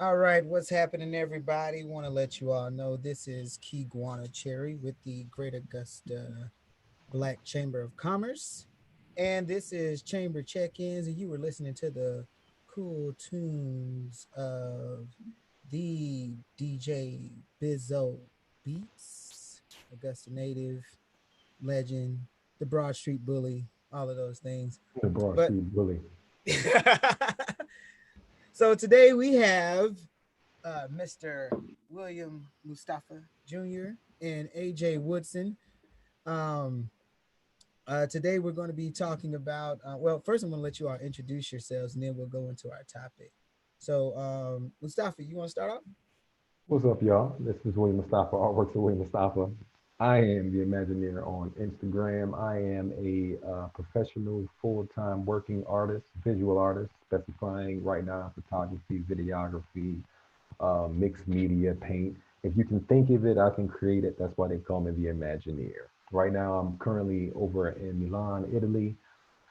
All right, what's happening, everybody? Want to let you all know this is Key Guana Cherry with the Great Augusta Black Chamber of Commerce, and this is Chamber Check-ins, and you were listening to the cool tunes of the DJ Bizzo Beats, Augusta native, legend, the Broad Street Bully, all of those things. The Broad But Street Bully. so today we have Mr. William Mustafa Jr. and AJ Woodson. Um, Today we're going to be talking about, well, first I'm going to let you all introduce yourselves and then we'll go into our topic. So, Mustafa, you want to start off? What's up, y'all? This is William Mustafa, Artworks of William Mustafa. I am the Imagineer on Instagram. I am a professional, full-time working artist, visual artist, specifying right now photography, videography, mixed media, paint. If you can think of it, I can create it. That's why they call me the Imagineer. Right now, I'm currently over in Milan, Italy,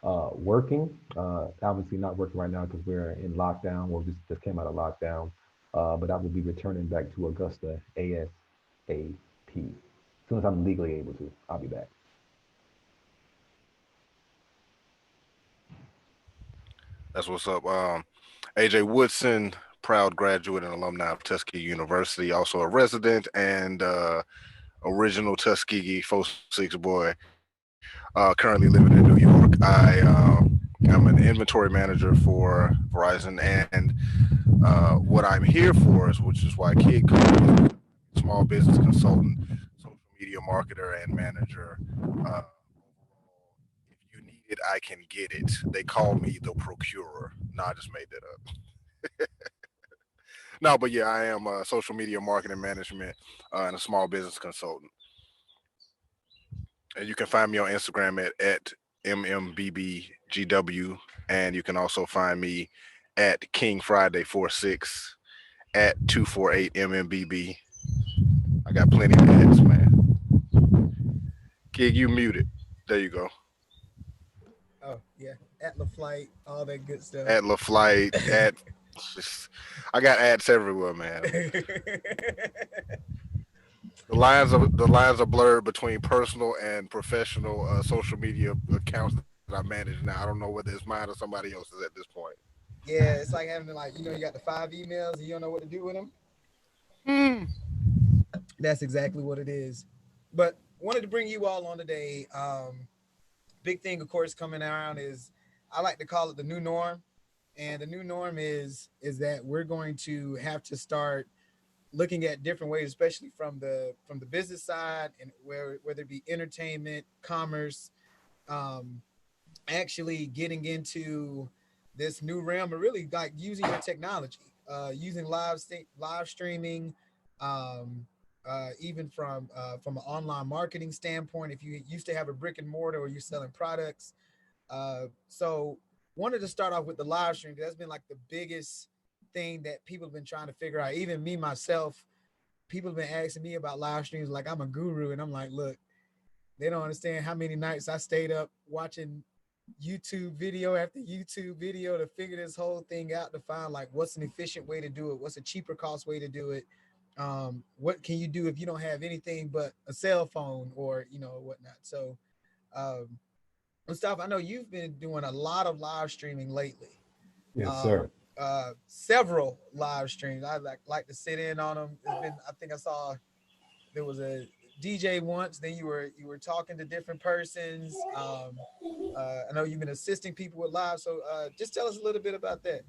working. Obviously, not working right now because we're in lockdown. We just came out of lockdown. But I will be returning back to Augusta ASAP. As soon as I'm legally able to, I'll be back. That's what's up. AJ Woodson, proud graduate and alumni of Tuskegee University, also a resident and original Tuskegee 46 boy, currently living in New York. I am an inventory manager for Verizon, and what I'm here for is, which is why Kid called me small business consultant, social media marketer, and manager. If you need it, I can get it. They call me the procurer. No, I just made that up. No, but yeah, I am a social media marketing management and a small business consultant. And you can find me on Instagram at MMBBGW. And you can also find me at King Friday 46 at 248 MMBB. I got plenty of ads, man. Kid, you muted. There you go. Oh, yeah. At La Flight, all that good stuff. At La Flight, at I got ads everywhere, man. The lines are blurred between personal and professional social media accounts that I manage now. I don't know whether it's mine or somebody else's at this point. Yeah, it's like having to, like, you got the 5 emails and you don't know what to do with them. Hmm. That's exactly what it is. But wanted to bring you all on today. Big thing, of course, coming around is I like to call it the new norm, and the new norm is that we're going to have to start looking at different ways, especially from the business side, and whether it be entertainment, commerce, um, actually getting into this new realm of really like using your technology, using live streaming, um, even from an online marketing standpoint. If you used to have a brick and mortar or you're selling products, so wanted to start off with the live stream. That's been like the biggest thing that people have been trying to figure out. Even me myself, people have been asking me about live streams like I'm a guru, and I'm like, look, they don't understand how many nights I stayed up watching YouTube video after YouTube video to figure this whole thing out, to find like what's an efficient way to do it, what's a cheaper cost way to do it, what can you do if you don't have anything but a cell phone or whatnot. So um, Mustafa, I know you've been doing a lot of live streaming lately. Yes, Um, sir. Several live streams. I like to sit in on them. It's been, I think I saw there was a DJ once. Then you were talking to different persons. I know you've been assisting people with live. So just tell us a little bit about that.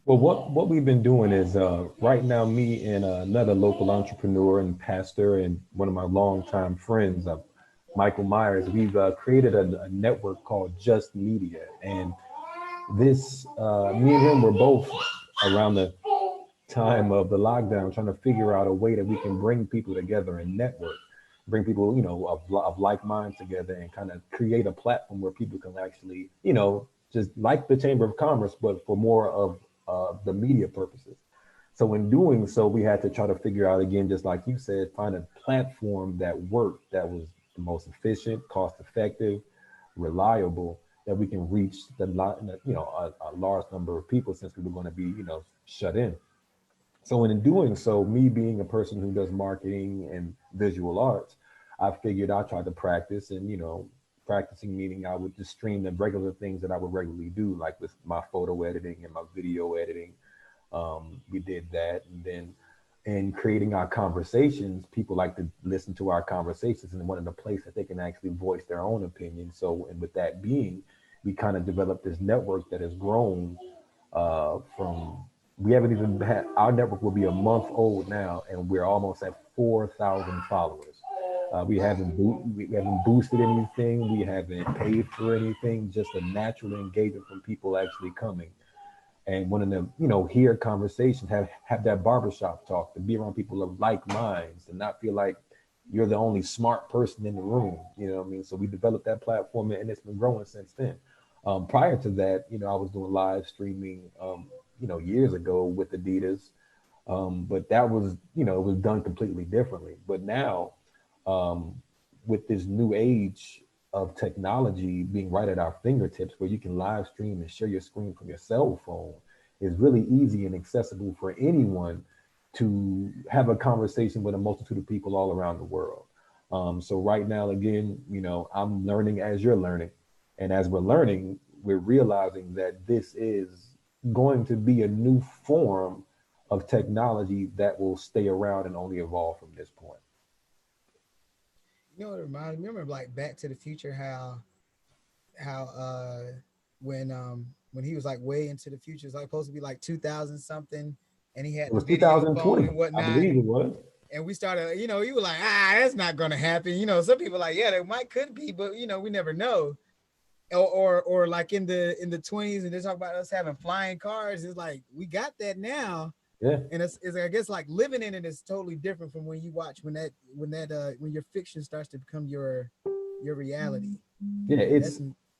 Well, what we've been doing is right now, me and another local entrepreneur and pastor and one of my longtime friends, Michael Myers, we've created a network called Just Media. And this, me and him were both around the time of the lockdown trying to figure out a way that we can bring people together and network, bring people, of like minds together and kind of create a platform where people can actually, just like the Chamber of Commerce, but for more of the media purposes. So in doing so, we had to try to figure out again, just like you said, find a platform that worked, that was the most efficient, cost effective, reliable, that we can reach a large number of people since we were going to be, shut in. So in doing so, me being a person who does marketing and visual arts, I figured I tried to practice and, practicing meaning I would just stream the regular things that I would regularly do, like with my photo editing and my video editing. We did that. And then in creating our conversations, people like to listen to our conversations and wanted a place that they can actually voice their own opinion. So, and with that being, we kind of developed this network that has grown from we haven't even had our network will be a month old now, and we're almost at 4,000 followers. Wow. We haven't boosted anything. We haven't paid for anything. Just a natural engagement from people actually coming and wanting to, hear conversations, have that barbershop talk, to be around people of like minds, and not feel like you're the only smart person in the room. You know what I mean? So we developed that platform, and it's been growing since then. Prior to that, I was doing live streaming, years ago with Adidas, but that was, it was done completely differently. But now, um, with this new age of technology being right at our fingertips, where you can live stream and share your screen from your cell phone, is really easy and accessible for anyone to have a conversation with a multitude of people all around the world. So right now, again, I'm learning as you're learning, and as we're learning, we're realizing that this is going to be a new form of technology that will stay around and only evolve from this point. You know what it reminded me? Remember like Back to the Future, how when he was like way into the future, it's like supposed to be like 2000 something, and he It had the was video phone 2020, and I whatnot. believe it was. And we started, you were like, that's not gonna happen. Some people like, yeah, it might could be, but we never know. Or like in the 20s, and they talk about us having flying cars. It's like we got that now, Yeah, and it's I guess like living in it is totally different from when you watch when your fiction starts to become your reality. yeah.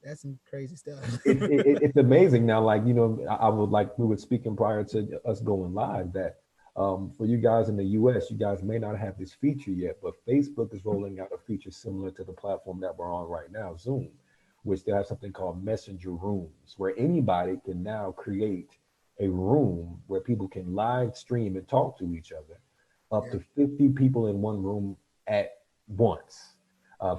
That's some crazy stuff. It's amazing now. Like I would like we were speaking prior to us going live that for you guys in the U.S., you guys may not have this feature yet, but Facebook is rolling out a feature similar to the platform that we're on right now, Zoom, which they have something called Messenger Rooms, where anybody can now create a room where people can live stream and talk to each other, up Yeah, to 50 people in one room at once.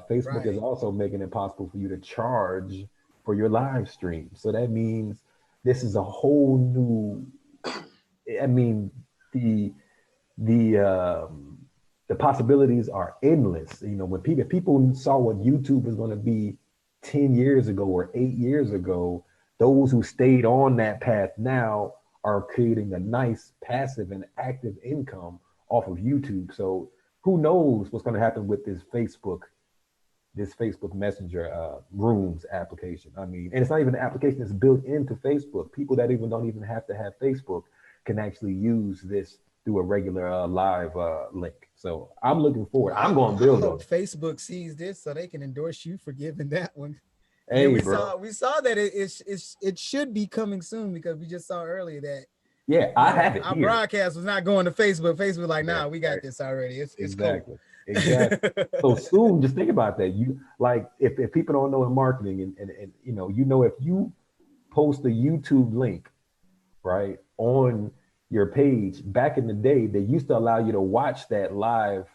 Facebook is right. also making it possible for you to charge for your live stream. So that means this is a whole new. I mean, the the um, the possibilities are endless. When people saw what YouTube was going to be 10 years ago or 8 years ago, those who stayed on that path now are creating a nice passive and active income off of YouTube. So who knows what's going to happen with this Facebook Messenger Rooms application. I mean, and it's not even an application that's built into Facebook. People that even don't even have to have Facebook can actually use this through a regular live link. So I'm looking forward. Well, I'm going to I build hope though. Facebook sees this so they can endorse you for giving that one. And then Hey, we bro. saw we saw that it should be coming soon, because we just saw earlier that Yeah, I have it our here. broadcast was not going to Facebook. Facebook like, Yeah, nah, we got right. this already. It's cool. Exactly. Exactly. So soon, just think about that. You like if people don't know in marketing and if you post a YouTube link right on your page back in the day, they used to allow you to watch that live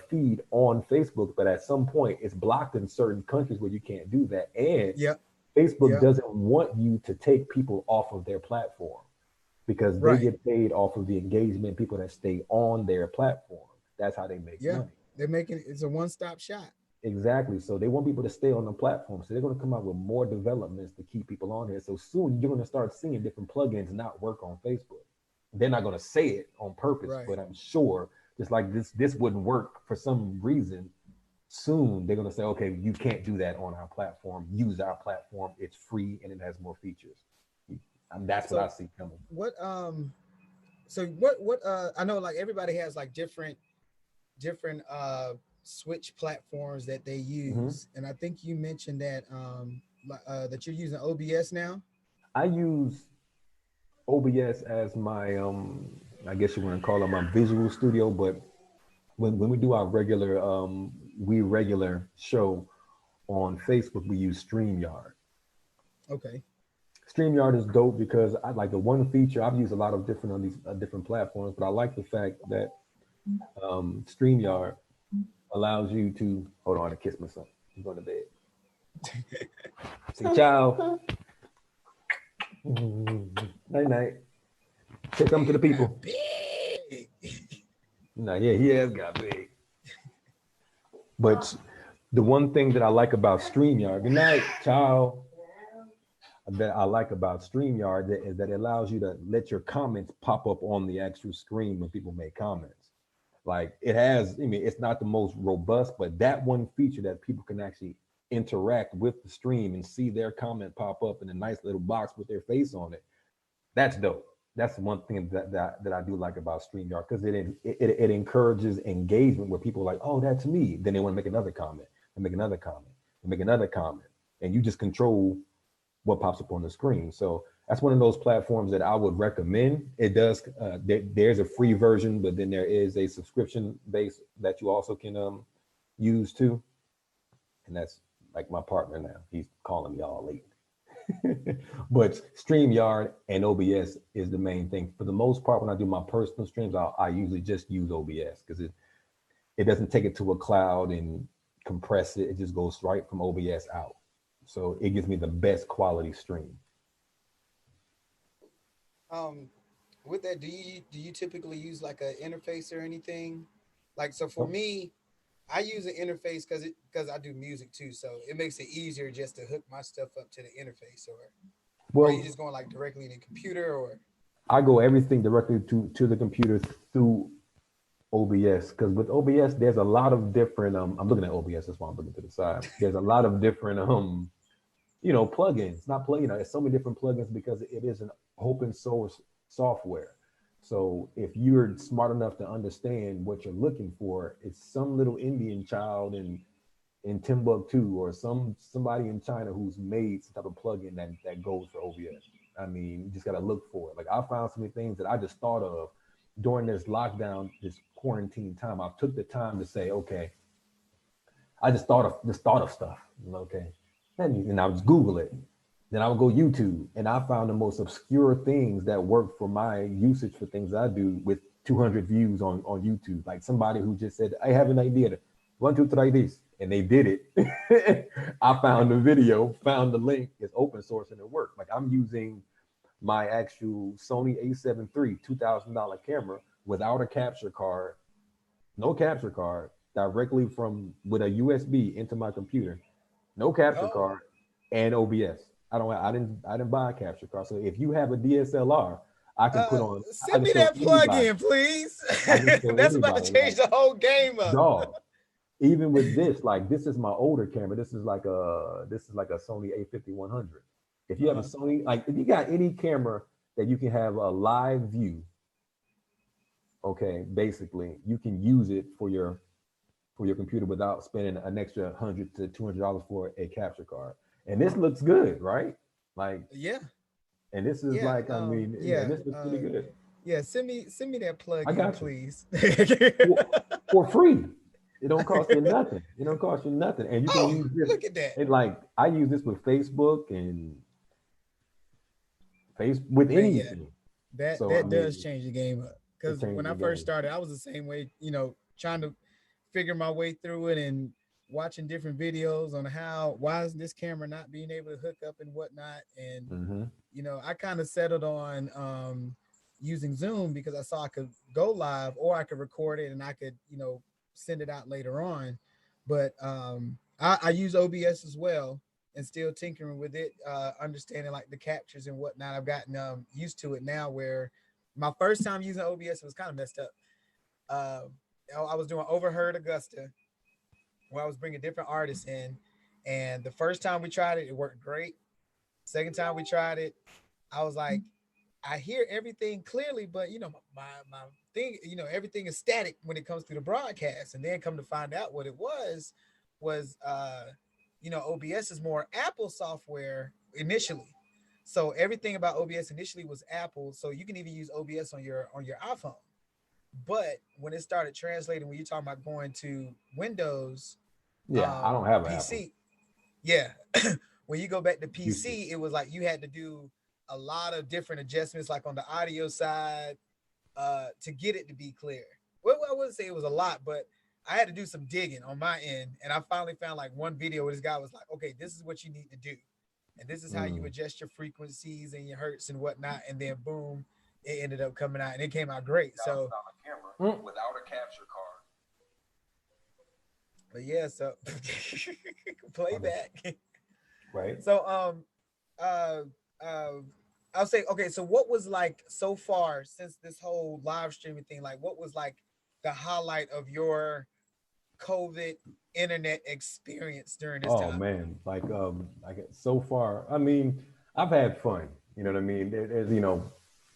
feed on Facebook, but at some point it's blocked in certain countries where you can't do that, and Yep. Facebook Yep. doesn't want you to take people off of their platform because they Right. get paid off of the engagement people that stay on their platform. That's how they make Yeah. money. They're making it's a one-stop shop. Exactly. So they want people to stay on the platform. So they're going to come out with more developments to keep people on here. So soon you're going to start seeing different plugins not work on Facebook. They're not going to say it on purpose, but Right. I'm sure just like this wouldn't work for some reason. Soon they're going to say, okay, you can't do that on our platform. Use our platform. It's free and it has more features. And that's what I So see coming. what what I know like everybody has like different switch platforms that they Mhm. use. And I think you mentioned that that you're using OBS now. I use OBS as my I guess you want to call it my visual studio, but when we do our regular show on Facebook, we use StreamYard. Okay. StreamYard is dope because I like the one feature I've used a lot of different on these different platforms, but I like the fact that StreamYard allows you to hold on to kiss my son. I'm going to bed. Say ciao. Night night. Say something to the people. Big. No, yeah, he has got big. But the one thing that I like about StreamYard, good night, ciao, that I like about StreamYard is that it allows you to let your comments pop up on the actual screen when people make comments. Like it has, I mean, it's not the most robust, but that one feature that people can actually interact with the stream and see their comment pop up in a nice little box with their face on it. That's dope. That's the one thing that I do like about StreamYard because it encourages engagement where people are like, oh, that's me. Then they want to make another comment and make another comment and make another comment. And you just control what pops up on the screen. So that's one of those platforms that I would recommend. It does. There's a free version, but then there is a subscription base that you also can use too. And that's like my partner now. He's calling me all late. But StreamYard and OBS is the main thing. For the most part, when I do my personal streams, I usually just use OBS because it doesn't take it to a cloud and compress it. It just goes right from OBS out. So it gives me the best quality stream. Um, with that, do you typically use like a interface or anything? Like so for me, I use an interface because I do music too, so it makes it easier just to hook my stuff up to the interface. Or are you Well, just going like directly in the computer or? I go everything directly to the computer through OBS because with OBS there's a lot of different. I'm looking at OBS. That's why I'm looking to the side. There's a lot of different plugins, not plug, it's so many different plugins because it is an open source software. So if you're smart enough to understand what you're looking for, it's some little Indian child in Timbuktu or somebody in China who's made some type of plugin that goes for OBS. I mean, you just gotta look for it. Like I found so many things that I just thought of during this lockdown, this quarantine time. I took the time to say, okay, I just thought of stuff. Okay. And I would just Google it. Then I would go YouTube and I found the most obscure things that work for my usage for things I do with 200 views on YouTube. Like somebody who just said, I have an idea. 1, 2, 3 this. And they did it. I found the video, found the link. It's open source and it worked. Like I'm using my actual Sony A7 III $2,000 camera without a capture card, no capture card, directly from with a USB into my computer, no capture Oh, card, and OBS. I didn't buy a capture card. So if you have a DSLR, I can put on. I send can me show that anybody. plug-in, please. I can show That's about to anybody. change Like, the whole game up. dog. Even with this, like this is my older camera. This is like a Sony A5100. If you have a Uh-huh. Sony, like if you got any camera that you can have a live view, okay, basically you can use it for your computer without spending an extra $100 to $200 for a capture card. And this looks good, right? Like, Yeah, and this is yeah, like, I mean, yeah, and this looks pretty good. yeah. Send me that I plug-in, got you please. for, for free. It don't cost you nothing. It don't cost you nothing, and you can Oh, use this. look at that, And like, I use this with Facebook and with man. Yeah, anything. that So I that does mean, change the game up. it Because when changes I the first game. started, I was the same way. Trying to figure my way through it and watching different videos on how why is this camera not being able to hook up and whatnot. And Hmm. I kind of settled on using Zoom because I saw I could go live or I could record it and I could send it out later on. But I use OBS as well and still tinkering with it, understanding like the captures and whatnot. I've gotten used to it now. Where my first time using OBS was kind of messed up. Uh, I was doing Overheard Augusta, where I was bringing different artists in, and the first time we tried it, it worked great. Second time we tried it, I was like, I hear everything clearly, but my thing, everything is static when it comes to the broadcast. And then come to find out what it was OBS is more Apple software initially. So everything about OBS initially was Apple. So you can even use OBS on your iPhone. But when it started translating, when you're talking about going to Windows Yeah, I don't have an Apple. PC, yeah. When you go back to Used to. PC, it was like you had to do a lot of different adjustments, like on the audio side, to get it to be clear. Well, I wouldn't say it was a lot, but I had to do some digging on my end, and I finally found like one video where this guy was like, "Okay, this is what you need to do, and this is how you Mm, adjust your frequencies and your hertz and whatnot." And then boom, it ended up coming out, and it came out great. So, without a capture card. but yeah, so playback. Right. So, uh, uh, I'll say, okay, so what was like so far since this whole live streaming thing? Like, what was like the highlight of your COVID internet experience during this Oh time? man, like so far, I mean, I've had fun. You know what I mean? There's,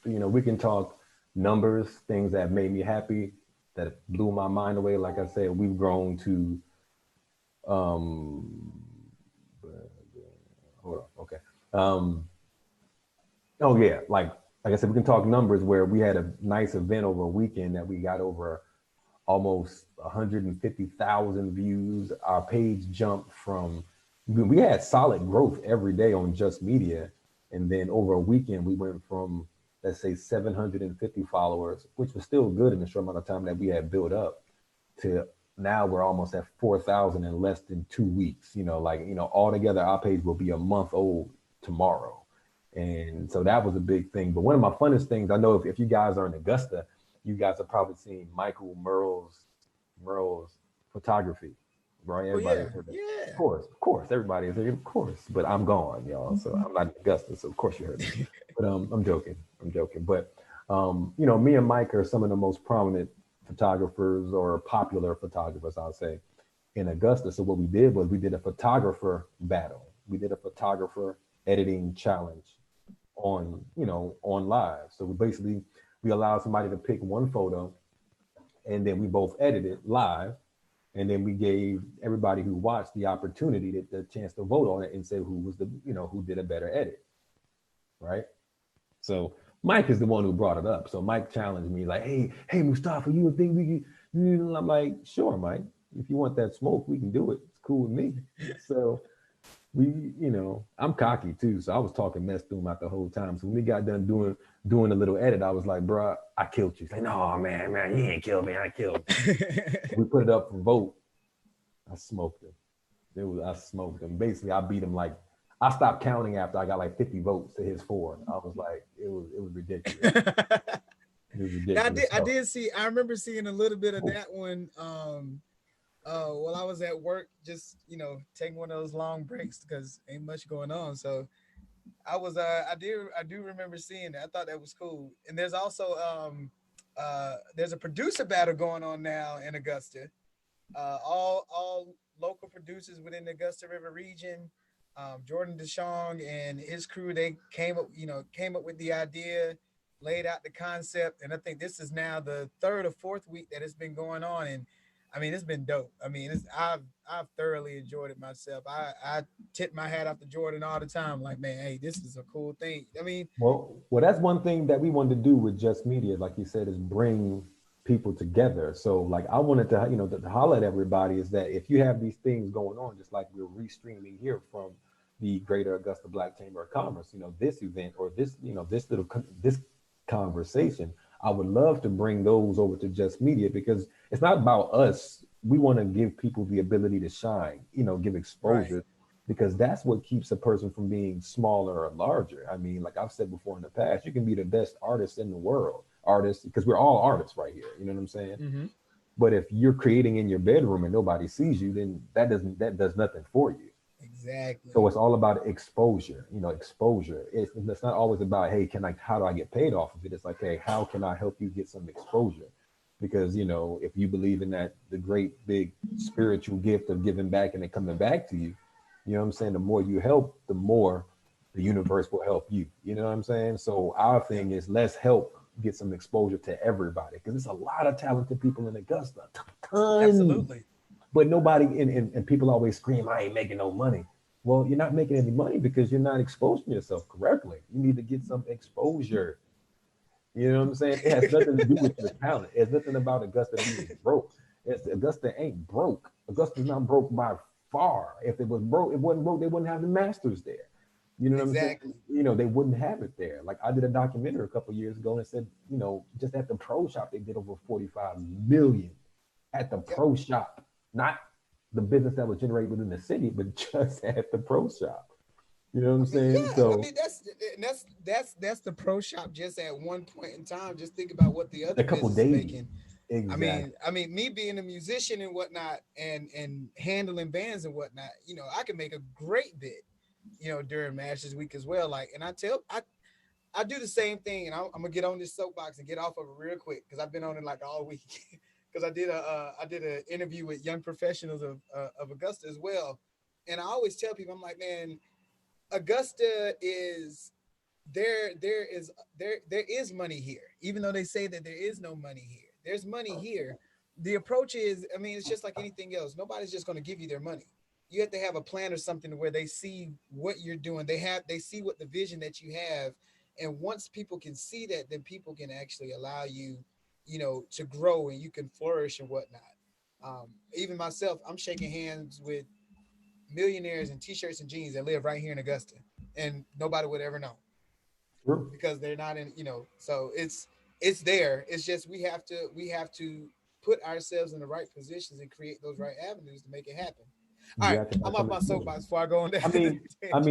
we can talk numbers, things that made me happy, that blew my mind away. Like I said, we've grown to, um, hold on, okay. Um, oh yeah, like I said, we can talk numbers where we had a nice event over a weekend that we got over almost 150,000 views. Our page jumped from, we had solid growth every day on Just Media. And then over a weekend, we went from, let's say, 750 followers, which was still good in the short amount of time that we had built up, to now we're almost at 4,000 in less than 2 weeks. Altogether, our page will be a month old tomorrow. And so that was a big thing. But one of my funnest things, I know if you guys are in Augusta, you guys have probably seen Michael Merle's photography, right? Oh Everybody yeah, has heard that. yeah. Of course, everybody has heard it, of course. But I'm gone, y'all. So I'm not in Augusta, so of course you heard it. But I'm joking. I'm joking. But me and Mike are some of the most prominent photographers or popular photographers, I'll say, in Augusta. So what we did was we did a photographer battle. We did a photographer editing challenge on live. So we allowed somebody to pick one photo, and then we both edited live, and then we gave everybody who watched the opportunity, the chance to vote on it and say who was who did a better edit, right? So Mike is the one who brought it up. So Mike challenged me like, hey, Mustafa, you would think we could? I'm like, sure, Mike. If you want that smoke, we can do it. It's cool with me. So I'm cocky too, so I was talking mess to him out the whole time. So when we got done doing a little edit, I was like, "Bruh, I killed you." He's like, "No, man, you ain't killed me. I killed you." We put it up for vote. I smoked him. I smoked him. Basically, I beat him like I stopped counting after I got like 50 votes to his 4. I was like, it was ridiculous. It was Yeah, I ridiculous. did. I did see. I remember seeing a little bit of that one. While I was at work, just taking one of those long breaks because ain't much going on. So I do remember seeing that. I thought that was cool. And there's also there's a producer battle going on now in Augusta. All local producers within the Augusta River region. Jordan DeShong and his crew, they came up with the idea, laid out the concept, and I think this is now the third or fourth week that it's been going on. And I mean, it's been dope. I mean, I've thoroughly enjoyed it myself. I tip my hat off to Jordan all the time. Like, man, hey, this is a cool thing. I mean, Well, that's one thing that we wanted to do with Just Media, like you said, is bring people together. So, like, I wanted to, to holler at everybody is that if you have these things going on, just like we're restreaming here from the Greater Augusta Black Chamber of Commerce, this event or this, this conversation, I would love to bring those over to Just Media because it's not about us. We want to give people the ability to shine, give right. exposure because that's what keeps a person from being smaller or larger. I mean, like I've said before in the past, you can be the best artist in the world, artists, because we're all artists right here. You know what I'm saying? Mm-hmm. But if you're creating in your bedroom and nobody sees you, then that does nothing for you. So Exactly. it's all about exposure, exposure. It's not always about, hey, how do I get paid off of it? It's like, hey, how can I help you get some exposure? Because, if you believe in that, the great big spiritual gift of giving back and it coming back to you, you know what I'm saying? The more you help, the more the universe will help you. You know what I'm saying? So our Yep. thing is let's help get some exposure to everybody because there's a lot of talented people in Augusta, tons, Absolutely. but nobody, and people always scream, I ain't making no money. Well, you're not making any money because you're not exposing yourself correctly. You need to get some exposure. You know what I'm saying? It has nothing to do with your talent. It's nothing about Augusta being broke. Augusta ain't broke. Augusta's not broke by far. If it was broke, it wasn't broke. They wouldn't have the masters there. You know what I'm saying? Exactly. They wouldn't have it there. Like I did a documentary a couple years ago and said, just at the pro shop they did over 45 million at the Yep. pro shop, not the business that was generated within the city, but just at the pro shop. You know what I I'm mean, saying? yeah. I So mean, that's the pro shop just at one point in time. Just think about what the a other couple business is days, making. exactly. I mean, me being a musician and whatnot, and handling bands and whatnot, I can make a great bit, during Masters Week as well. Like, and I do the same thing, and I'm gonna get on this soapbox and get off of it real quick because I've been on it like all week. Because I did an interview with young professionals of Augusta as well, and I always tell people, I'm like, man, Augusta is there is money here, even though they say that there is no money here. There's money here. The approach is, I mean, it's just like anything else. Nobody's just going to give you their money. You have to have a plan or something where they see what you're doing. They see what the vision that you have, and once people can see that, then people can actually allow you, to grow and you can flourish and whatnot. Even myself, I'm shaking hands with millionaires in t-shirts and jeans that live right here in Augusta, and nobody would ever know True. because they're not in. So it's there. It's just we have to put ourselves in the right positions and create those right avenues to make it happen. All You right, have to have I'm off some my exposure. soapbox before I go on that I mean,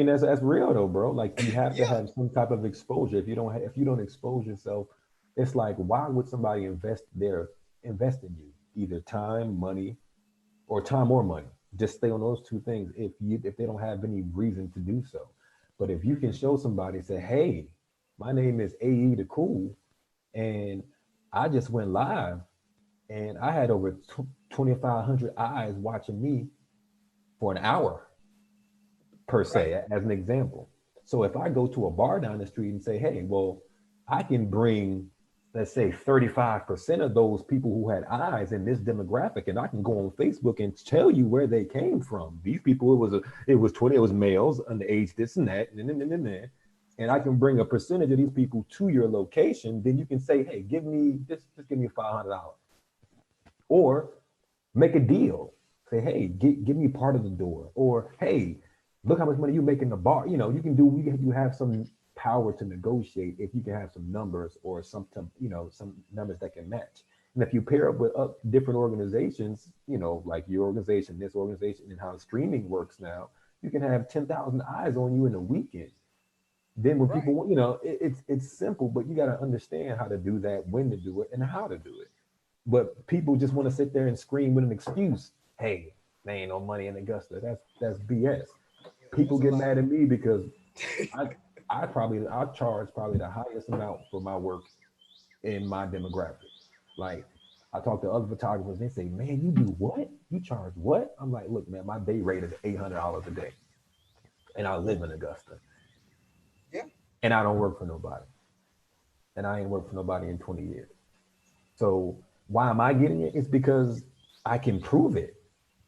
tangent. that's real though, bro. Like you have to Yeah, have some type of exposure. If you don't expose yourself, it's like why would somebody invest in you? Either time, money, or time or money. Just stay on those two things if they don't have any reason to do so. But if you can show somebody, say, hey, my name is AE the Cool, and I just went live and I had over 2,500 eyes watching me for an hour per right, se, as an example. So if I go to a bar down the street and say, hey, well, I can bring, let's say, 35% of those people who had eyes in this demographic, and I can go on Facebook and tell you where they came from. These people, it was males underage, this and that, and I yeah, can bring a percentage of these people to your location. Then you can say, hey, just give me $500, or make a deal. Say, hey, give me part of the door, or hey, look how much money you make in the bar. You can do. You have some power to negotiate if you can have some numbers or some numbers that can match. And if you pair up with different organizations, like your organization, this organization, and how streaming works now, you can have 10,000 eyes on you in a weekend. Then when right. people, it's simple, but you got to understand how to do that, when to do it, and how to do it. But people just want to sit there and scream with an excuse. Hey, there ain't no money in Augusta. That's BS. Yeah, People that's a get lie. mad at me because I I charge probably the highest amount for my work in my demographic. Like I talk to other photographers, they say, "Man, you do what? You charge what?" I'm like, "Look, man, my day rate is $800 a day, and I live in Augusta, Yeah, and I don't work for nobody, and I ain't worked for nobody in 20 years. So why am I getting it? It's because I can prove it.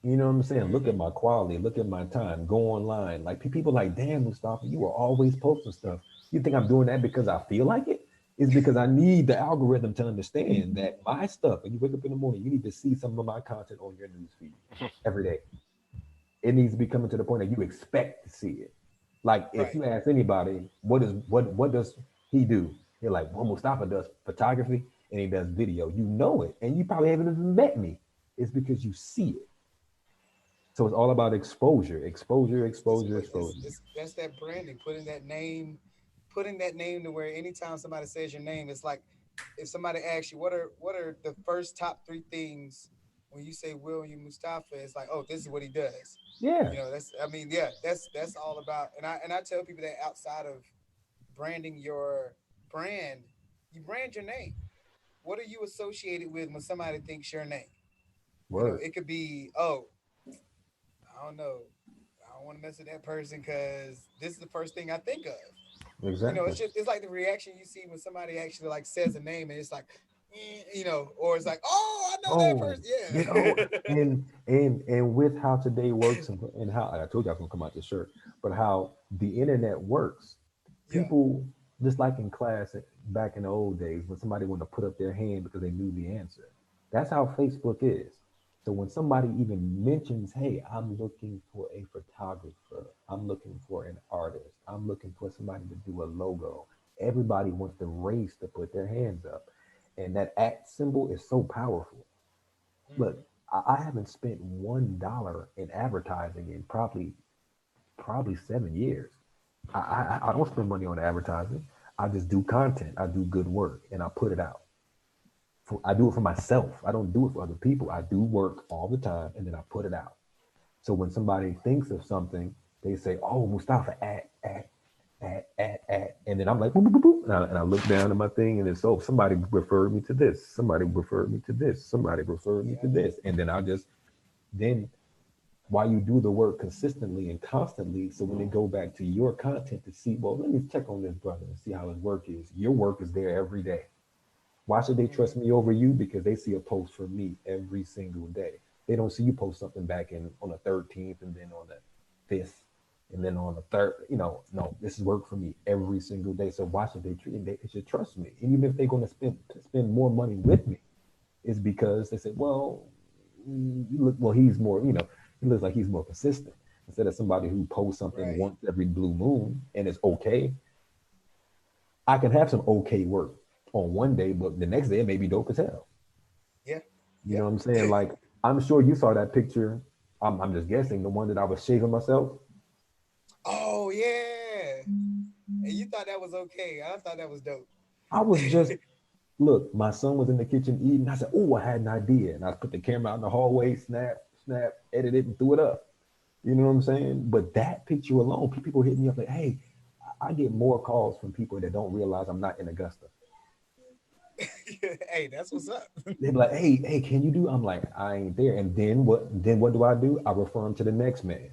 You know what I'm saying? Look at hmm my quality, look at my time, go online. Like people like, damn, Mustafa, you are always posting stuff. You think I'm doing that because I feel like it? It's because I need the algorithm to understand that my stuff, when you wake up in the morning, you need to see some of my content on your newsfeed every day. It needs to be coming to the point that you expect to see it. Like if right. you ask anybody, what does he do? They're like, well, Mustafa does photography and he does video. You know it, and you probably haven't even met me. It's because you see it. So it's all about exposure, exposure, It's, exposure, exposure. it's that's that branding, putting that name to where anytime somebody says your name, it's like if somebody asks you what are the first top three things when you say William Mustafa, it's like, oh, this is what he does. Yeah, That's, I mean, yeah, that's all about. And I tell people that outside of branding your brand, you brand your name. What are you associated with when somebody thinks your name? word. It could be, oh, I don't know. I don't want to mess with that person because this is the first thing I think of. Exactly. It's like the reaction you see when somebody actually like says a name and it's like, or it's like, oh, I know that Oh, person. Yeah. and with how today works and how I told you I was gonna come out this shirt, but how the internet works, Yeah. people just like in class back in the old days when somebody wanted to put up their hand because they knew the answer. That's how Facebook is. So when somebody even mentions, hey, I'm looking for a photographer, I'm looking for an artist, I'm looking for somebody to do a logo, everybody wants to race to put their hands up. And that at symbol is so powerful. Look, Hmm. I haven't spent $1 in advertising in probably 7 years. I don't spend money on advertising. I just do content. I do good work and I put it out. I do it for myself. I don't do it for other people. I do work all the time and then I put it out. So when somebody thinks of something, they say, "Oh, Mustafa, at," and then I'm like, boop, boop, boop, boop. And I look down at my thing, and it's somebody referred me to this, somebody referred me to this, somebody referred me to Yeah. this, and then I just then while you do the work consistently and constantly, so when they go back to your content to see, well, let me check on this brother and see how his work is. Your work is there every day. Why should they Hmm. trust me over you? Because they see a post from me every single day. They don't see you post something back in on the 13th and then on the 5th and then on the third. No, this is work for me every single day. So why should they treat me? They should trust me. And even if they're going to spend more money with me, it's because they say, well, you look well. He's more, he looks like he's more consistent instead of somebody who posts something Right. once every blue moon and it's okay. I can have some okay work on one day, but the next day it may be dope as hell. Yeah. You know Yep. what I'm saying? Like, I'm sure you saw that picture. I'm just guessing the one that I was shaving myself. Oh yeah. And you thought that was okay. I thought that was dope. I was just look. My son was in the kitchen eating. I said, "Oh, I had an idea," and I put the camera out in the hallway, snap, edit it, and threw it up. You know what I'm saying? But that picture alone, people hit me up like, "Hey, I get more calls from people that don't realize I'm not in Augusta. Hey, that's what's up. They be like, hey, can you do?" I'm like, I ain't there. And then what? Then what do? I refer them to the next man.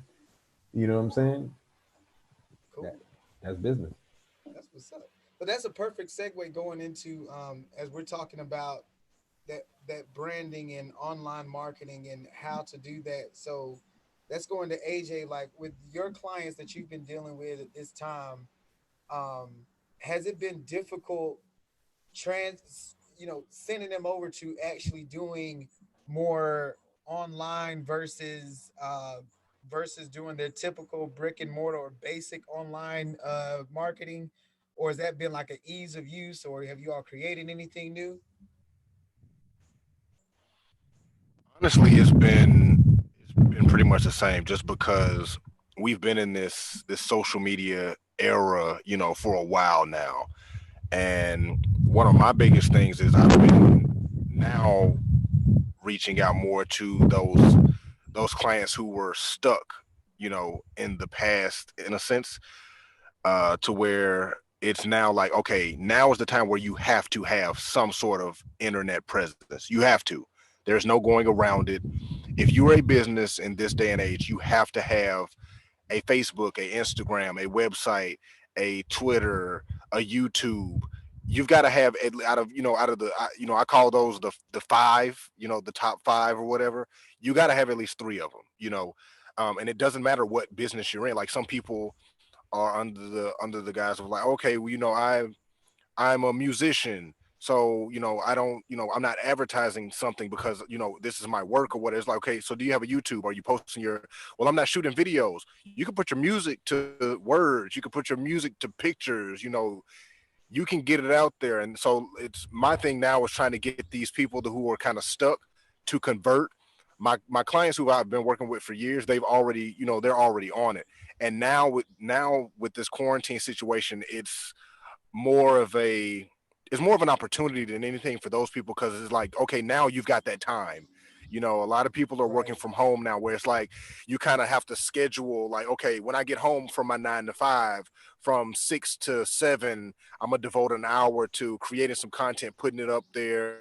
You know what I'm saying? That Cool. that's business. That's what's up. So that's a perfect segue going into as we're talking about that branding and online marketing and how to do that. So that's going to AJ. Like with your clients that you've been dealing with at this time, has it been difficult sending them over to actually doing more online versus doing their typical brick and mortar or basic online marketing, or has that been like an ease of use, or have you all created anything new? Honestly, it's been pretty much the same, just because we've been in this social media era, for a while now. And one of my biggest things is I've been now reaching out more to those clients who were stuck, in the past, in a sense, to where it's now like, okay, now is the time where you have to have some sort of internet presence. You have to. There's no going around it. If you're a business in this day and age, you have to have a Facebook, a Instagram, a website, a Twitter, a YouTube. You've got to have out of the I call those the five, the top five or whatever. You got to have at least three of them. And it doesn't matter what business you're in. Like, some people are under the guise of like, okay, well, I'm a musician. So, I don't, I'm not advertising something because, this is my work or what. It's like, okay, so do you have a YouTube? Are you posting well, I'm not shooting videos. You can put your music to words. You can put your music to pictures, you can get it out there. And so it's my thing now is trying to get these people who are kind of stuck to convert. My clients who I've been working with for years, they've already, they're already on it. And now with this quarantine situation, more of a it's more of an opportunity than anything for those people, because it's like, okay, now you've got that time. A lot of people are working Right. from home now, where it's like you kind of have to schedule, like, okay, when I get home from my 9 to 5, from 6 to 7, I'm gonna devote an hour to creating some content, putting it up there,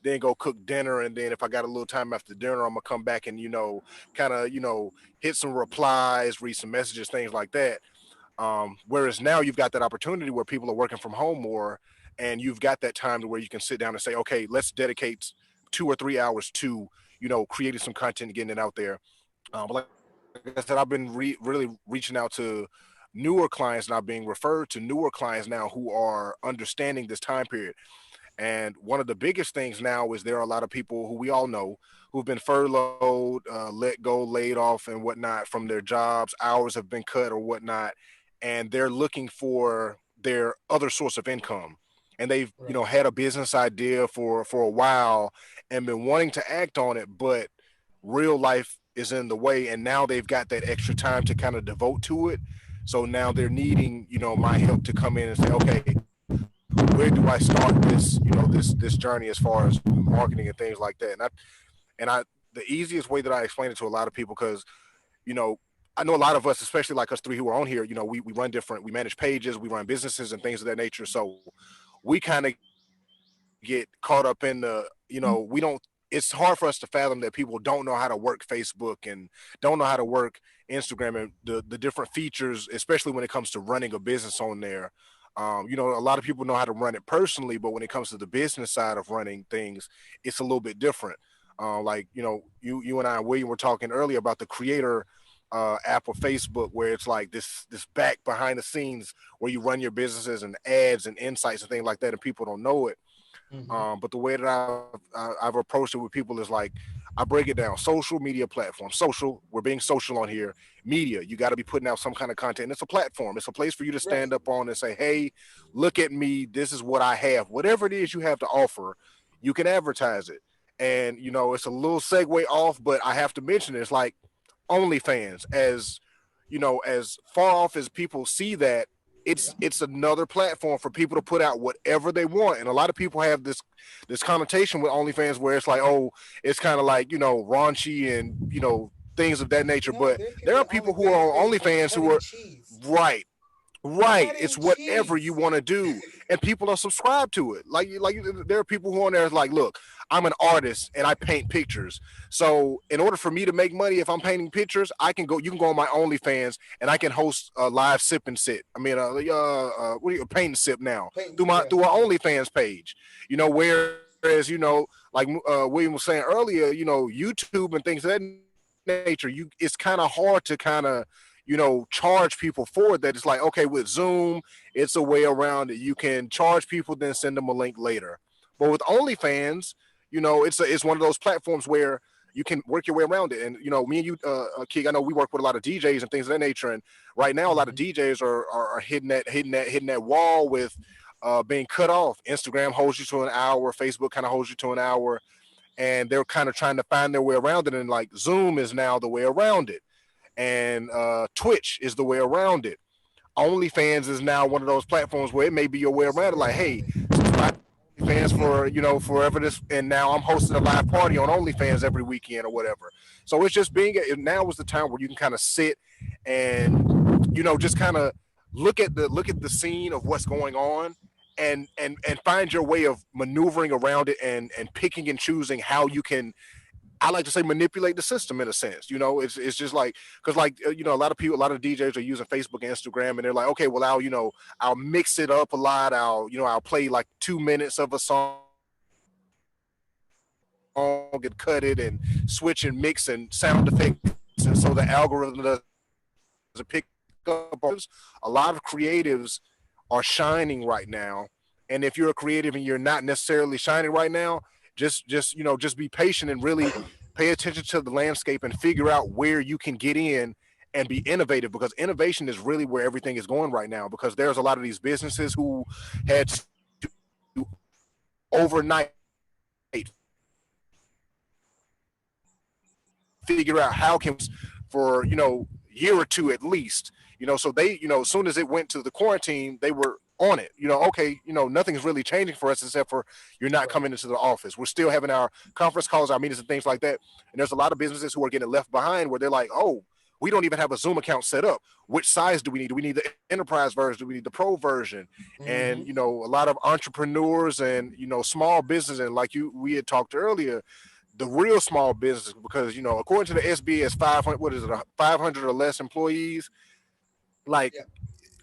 then go cook dinner, and then if I got a little time after dinner, I'm gonna come back and kind of hit some replies, read some messages, things like that. Whereas now you've got that opportunity where people are working from home more, and you've got that time to where you can sit down and say, okay, let's dedicate 2 or 3 hours to, creating some content and getting it out there. But like I said, I've been really reaching out to newer clients, and I'm being referred to newer clients now who are understanding this time period. And one of the biggest things now is there are a lot of people who we all know who've been furloughed, let go, laid off, and whatnot from their jobs. Hours have been cut or whatnot, and they're looking for their other source of income. And they've, Right. had a business idea for a while and been wanting to act on it, but real life is in the way, and now they've got that extra time to kind of devote to it. So now they're needing, my help to come in and say, okay, where do I start this journey as far as marketing and things like that. And I the easiest way that I explain it to a lot of people, because you know I know a lot of us, especially like us three who are on here, we run different, we manage pages, we run businesses and things of that nature. So we kind of get caught up in we don't, it's hard for us to fathom that people don't know how to work Facebook and don't know how to work Instagram and the different features, especially when it comes to running a business on there. A lot of people know how to run it personally, but when it comes to the business side of running things, it's a little bit different. Like you and I, William, were talking earlier about the creator app of Facebook, where it's like this back behind the scenes where you run your businesses and ads and insights and things like that, and people don't know it. Mm-hmm. But the way that I've approached it with people is like, I break it down: social media platform, social. We're being social on here. Media, you got to be putting out some kind of content. It's a platform. It's a place for you to Right. stand up on and say, "Hey, look at me. This is what I have. Whatever it is you have to offer, you can advertise it." And it's a little segue off, but I have to mention it. It's like OnlyFans, as far off as people see that, Yeah. it's another platform for people to put out whatever they want. And a lot of people have this connotation with OnlyFans where it's like, oh, it's kind of like raunchy and things of that nature. No, But there's there people are on people who OnlyFans are on basically OnlyFans who cutting are cheese. right. Right, it's Cutting whatever you cheese. want to do, and people are subscribed to it. There are people who are on there like, look, I'm an artist and I paint pictures. So in order for me to make money, if I'm painting pictures, I can go. You can go on my OnlyFans and I can host a live sip and sit. I mean, what do you paint and sip now Paint. through my Yeah. through our Yeah. OnlyFans page. Whereas like William was saying earlier, YouTube and things of that nature, it's kind of hard to charge people for it. That it's like, okay, with Zoom, it's a way around it. You can charge people, then send them a link later. But with OnlyFans, it's one of those platforms where you can work your way around it. And me and you, Keeg, I know we work with a lot of DJs and things of that nature. And right now, a lot of Mm-hmm. DJs are hitting that wall with being cut off. Instagram holds you to an hour, Facebook kind of holds you to an hour, and they're kind of trying to find their way around it. And like Zoom is now the way around it, and Twitch is the way around it. OnlyFans is now one of those platforms where it may be your way It's the around it. way Like, around hey, it. subscribe to OnlyFans for forever this, and now I'm hosting a live party on OnlyFans every weekend or whatever. So it's just being now is the time where you can kind of sit and just kind of look at the scene of what's going on, and find your way of maneuvering around it, and picking and choosing how you can, I like to say, manipulate the system in a sense. It's just like, because like a lot of people, a lot of DJs are using Facebook and Instagram, and they're like, okay, well, I'll mix it up a lot. I'll play like 2 minutes of a song and cut it and switch and mix and sound effects, and so the algorithm doesn't pick up on all these different things. A lot of creatives are shining right now. And if you're a creative and you're not necessarily shining right now, just be patient and really pay attention to the landscape and figure out where you can get in and be innovative, because innovation is really where everything is going right now, because there's a lot of these businesses who had to overnight figure out how can we for year or two at least. So they, as soon as it went to the quarantine, they were on it. Okay, nothing's really changing for us except for you're not coming into the Right. office. We're still having our conference calls, our meetings, and things like that. And there's a lot of businesses who are getting left behind where they're like, oh, we don't even have a Zoom account set up. Which size do we need? Do we need the enterprise version? Do we need the pro version? Mm-hmm. And a lot of entrepreneurs and small business, and like we had talked earlier, the real small business, because according to the SBA, it's 500. What is it? 500 or less employees. Like, Yeah.